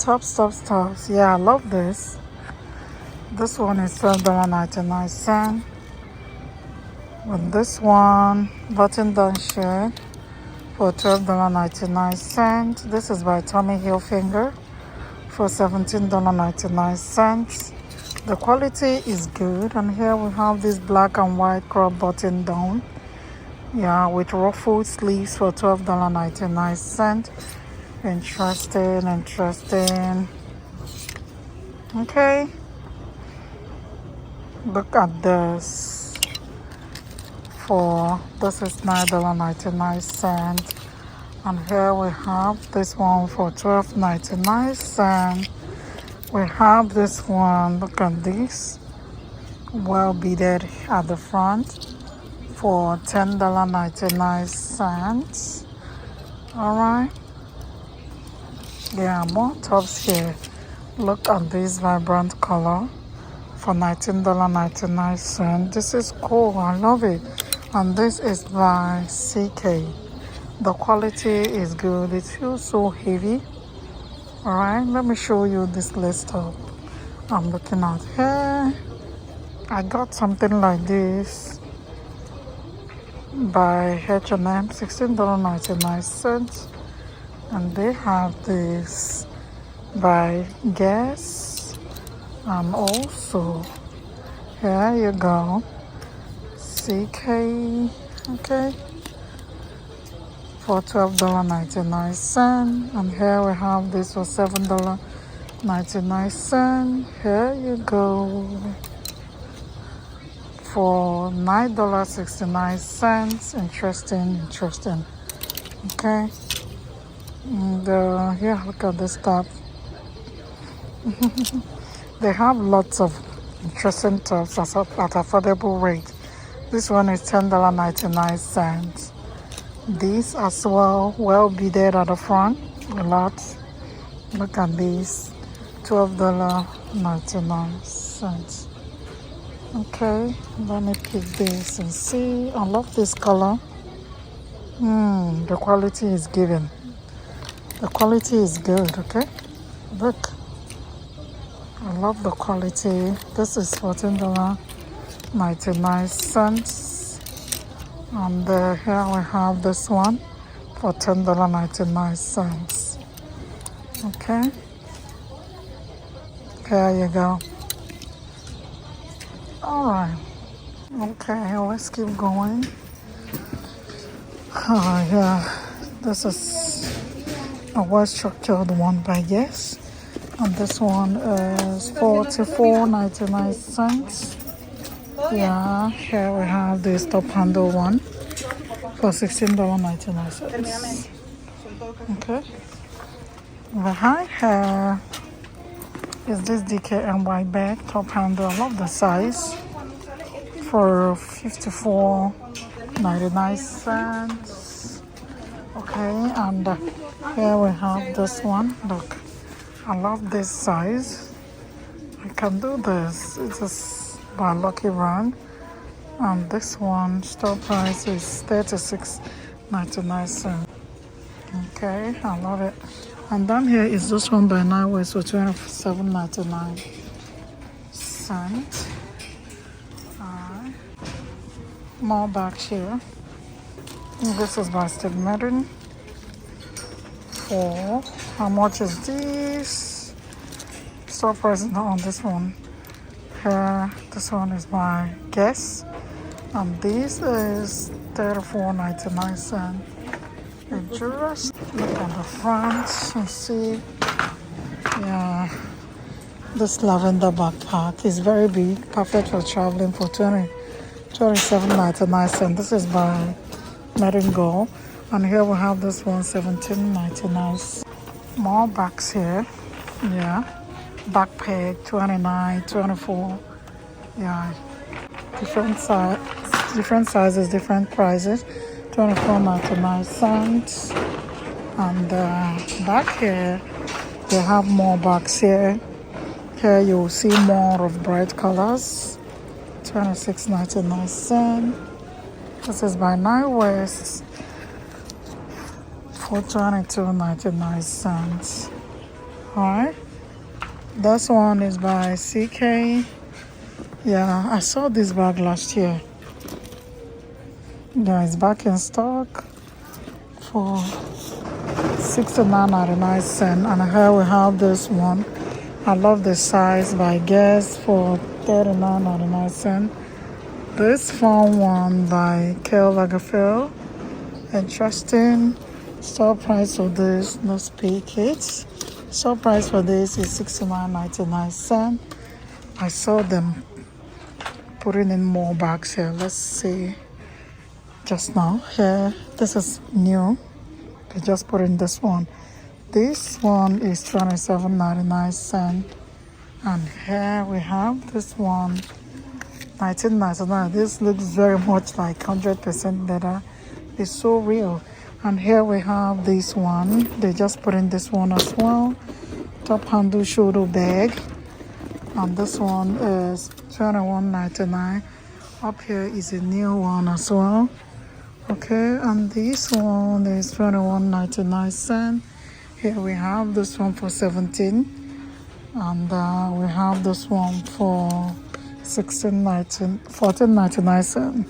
tops. Yeah, I love this. This one is $12.99. And this one, button down shirt for $12.99. This is by Tommy Hilfiger for $17.99. The quality is good. And here we have this black and white crop button down. Yeah, with ruffled sleeves for $12.99. Interesting. Okay. Look at this. This is $9.99. And here we have this one for $12.99. We have this one, look at this, well beaded at the front for $10.99. Alright. Yeah, more tops here. Look at this vibrant color for $19.99. This is cool, I love it. And this is by CK. The quality is good. It feels so heavy. Alright, let me show you this list up I'm looking at here. I got something like this by H&M, $16.99. And they have this by Guess. And also, here you go, CK, okay, for $12.99. And here we have this for $7.99. Here you go, for $9.69. Interesting. Okay. And here, look at this top. They have lots of interesting tops at affordable rate. This one is $10.99. These as well beaded at the front, a lot. Look at these, $12.99. Okay, let me pick this and see. I love this color. The quality is given. The quality is good, okay? Look. I love the quality. This is $14.99. And here we have this one for $10.99. Okay. There you go. Alright. Okay, let's keep going. Yeah. This is a well-structured one by Guess. And this one is $44.99. Yeah, here we have this top handle one for $16.99. Okay. Behind here is this DKNY bag, top handle. I love the size, for $54.99. Okay, and here we have this one. Look. I love this size. I can do this. It's just by Lucky Run. And this one, store price is $36.99. Okay, I love it. And down here is this one by Nightways for $27.99. More bags here. This is by Steve Madden. For how much is this? Store price is not on this one. Here, this one is by Guess, and this is $34.99. Just look at the front and see. Yeah, this lavender backpack is very big, perfect for traveling for $27.99. This is by Letting Go. And here we have this one, $17.99. More bags here. Yeah. Backpack, $29, $24. Yeah. Different sizes, different prices. $24.99. And back here, they have more bags here. Here you will see more of bright colors. $26.99. This is by Nightways for $22.99. Alright. This one is by CK. Yeah, I saw this bag last year. Yeah, it's back in stock for 69.99. And here we have this one. I love the size by Guess for 39.99. This fun one by Kel Lagerfeld. Interesting. Store price for this, let's pick it. Store price for this is 69.99. I saw them putting in more bags here. Let's see. Just now here, this is new. They just put in this one. This one is 27.99. And here we have this one, 19.99. This looks very much like 100% leather. It's so real. And here we have this one. They just put in this one as well. Top handle shoulder bag. And this one is 21.99. Up here is a new one as well. Okay, and this one is 21.99. Here we have this one for 17. And we have this one for 14.99.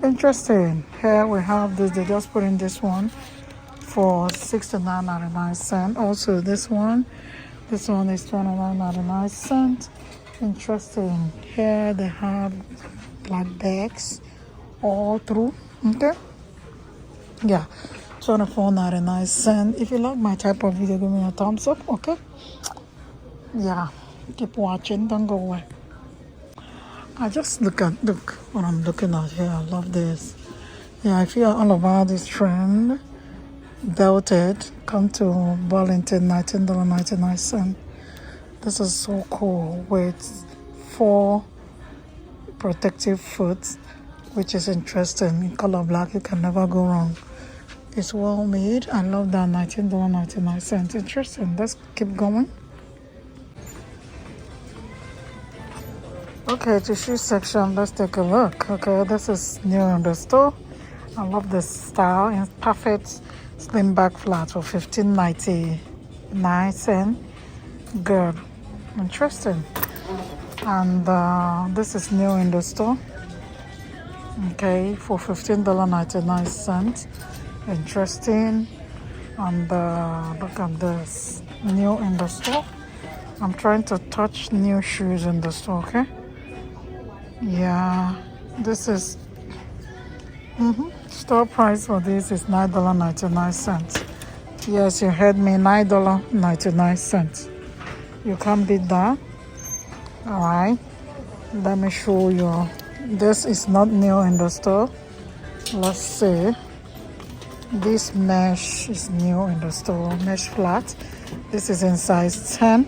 Interesting. Here we have this. They just put in this one for 69.99. Also this one is 29.99. Interesting. Here they have black bags all through. Okay. Yeah. 24.99. If you like my type of video, give me a thumbs up. Okay. Yeah. Keep watching. Don't go away. I just look what I'm looking at here. I love this. Yeah, if you're all about this trend, WlTH, come to Burlington, $19.99. This is so cool with 4 protective foot, which is interesting. In color black, you can never go wrong. It's well made. I love that. $19.99. Interesting. Let's keep going. Okay, to shoe section, let's take a look. Okay, this is new in the store. I love this style. It's perfect slim back flat for $15.99. Good. Interesting. And this is new in the store. Okay, for $15.99. Interesting. And look at this. New in the store. I'm trying to touch new shoes in the store, okay? Yeah, this is store price for this is $9.99. Yes, you heard me, $9.99. You can't beat that. All right, let me show you. This is not new in the store. Let's see. This mesh is new in the store. Mesh flat. This is in size 10.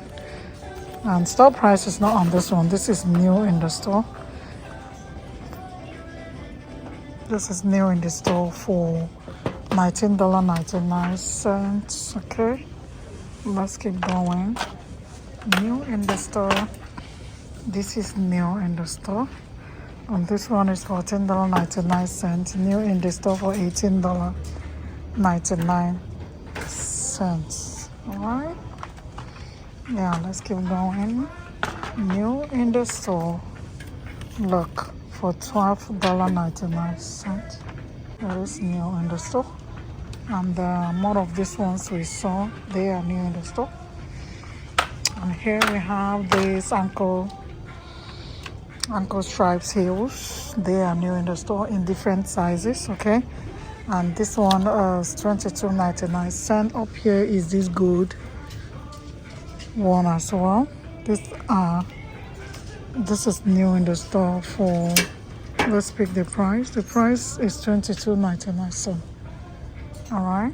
And store price is not on this one. This is new in the store. This is new in the store for $19.99. Okay, let's keep going. New in the store. This is new in the store. And this one is $14.99. New in the store for $18.99. All right. Yeah, let's keep going. New in the store. Look, for $12.99. That is new in the store. And more of these ones we saw, they are new in the store. And here we have these ankle stripes heels. They are new in the store in different sizes, okay? And this one is $22.99. Up here is this good one as well. This is new in the store for, let's pick the price. The price is $22.99. All right.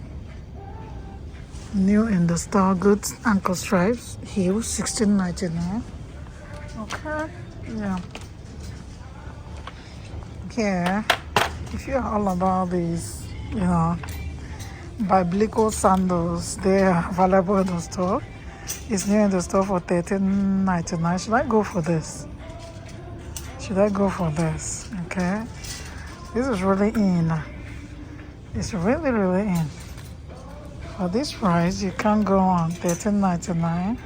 New in the store, good ankle stripes, heels, $16.99. Okay. Yeah. Here, if you're all about these, biblical sandals, they are available in the store. It's new in the store for $13.99. Should I go for this? Okay. This is really in. It's really, really in. For this price, you can't go on $13.99. And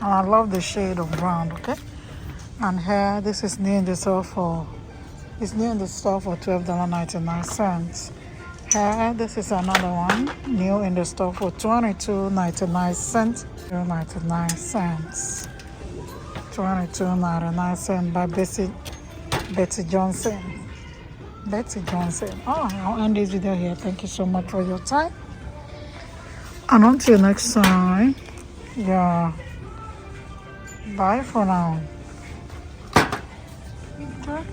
I love the shade of brown, okay? And here, this is new in the store for $12.99. Here, this is another one, new in the store for $22.99. $22.99 by Betty Johnson. Betty Johnson. Oh, I'll end this video here. Thank you so much for your time. And until next time, yeah. Bye for now. Okay.